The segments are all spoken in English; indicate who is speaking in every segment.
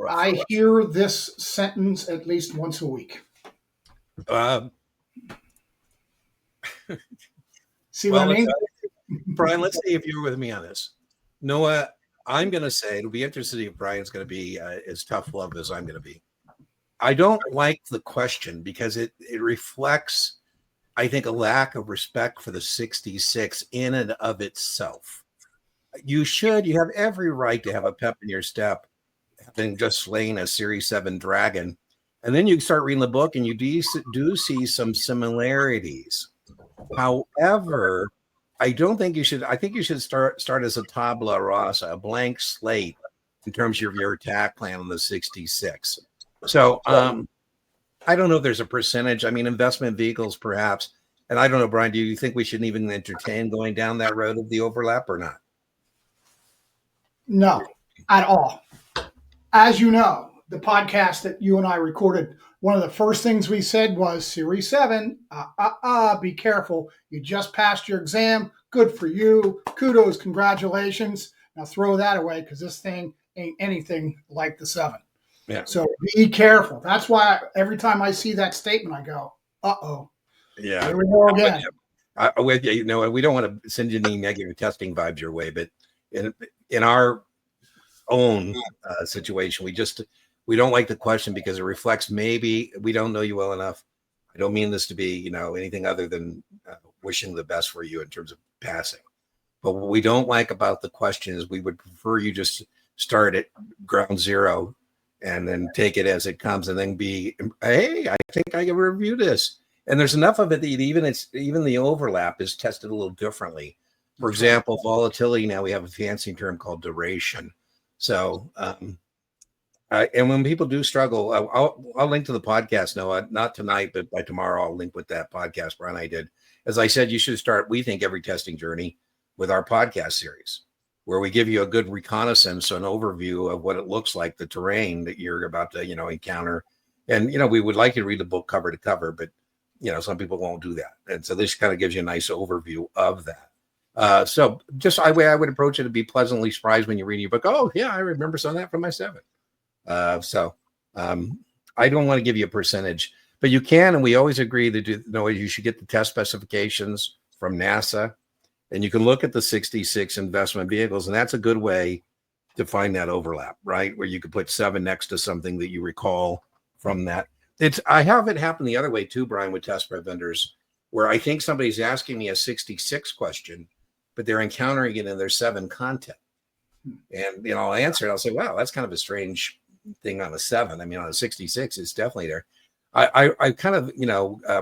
Speaker 1: I hear this sentence at least once a week. See what I mean?
Speaker 2: Brian, let's see if you're with me on this. Noah, I'm going to say it'll be interesting if Brian's going to be as tough love as I'm going to be. I don't like the question because it reflects, I think, a lack of respect for the 66 in and of itself. You have every right to have a pep in your step, having just slain a Series 7 dragon. And then you start reading the book and you do see some similarities. However, I don't think you should. I think you should start as a tabula rasa, a blank slate in terms of your attack plan on the 66. So I don't know if there's a percentage. I mean, investment vehicles, perhaps. And I don't know, Brian, do you think we shouldn't even entertain going down that road of the overlap or not?
Speaker 1: No, at all. As you know, the podcast that you and I recorded, one of the first things we said was Series 7, be careful. You just passed your exam. Good for you. Kudos, congratulations. Now throw that away because this thing ain't anything like the 7.
Speaker 2: Yeah.
Speaker 1: So be careful. That's why every time I see that statement, I go, uh-oh.
Speaker 2: Yeah.
Speaker 1: Here we go again.
Speaker 2: With you know, we don't want to send you any negative testing vibes your way, but in our own situation, we don't like the question because it reflects maybe we don't know you well enough. I don't mean this to be, anything other than wishing the best for you in terms of passing. But what we don't like about the question is we would prefer you just start at ground zero and then take it as it comes and then be, hey, I think I can review this. And there's enough of it that even the overlap is tested a little differently. For example, volatility, now we have a fancy term called duration. So, and when people do struggle, I'll link to the podcast, Noah, not tonight, but by tomorrow, I'll link with that podcast Brian I did. As I said, you should start, we think, every testing journey with our podcast series, where we give you a good reconnaissance, an overview of what it looks like, the terrain that you're about to, encounter. And, we would like you to read the book cover to cover, but, some people won't do that. And so this kind of gives you a nice overview of that. So just the way I would approach it to be pleasantly surprised when you read your book. Oh, yeah, I remember some of that from my 7. So I don't want to give you a percentage, but you can, and we always agree that you should get the test specifications from NASA, and you can look at the 66 investment vehicles, and that's a good way to find that overlap, right? Where you could put 7 next to something that you recall from that. I have it happen the other way too, Brian, with test prep vendors, where I think somebody's asking me a 66 question, but they're encountering it in their 7 content. And, I'll answer it. I'll say, wow, that's kind of a strange thing on a 7. I mean, on a 66, it's definitely there. I kind of,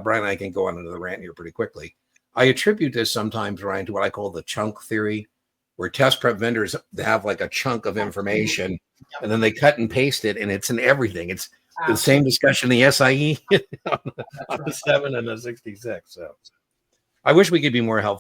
Speaker 2: Brian and I can go on into the rant here pretty quickly. I attribute this sometimes, Ryan, to what I call the chunk theory, where test prep vendors have like a chunk of information and then they cut and paste it and it's in everything. It's the same discussion, the SIE on the 7 and the 66. So I wish we could be more helpful.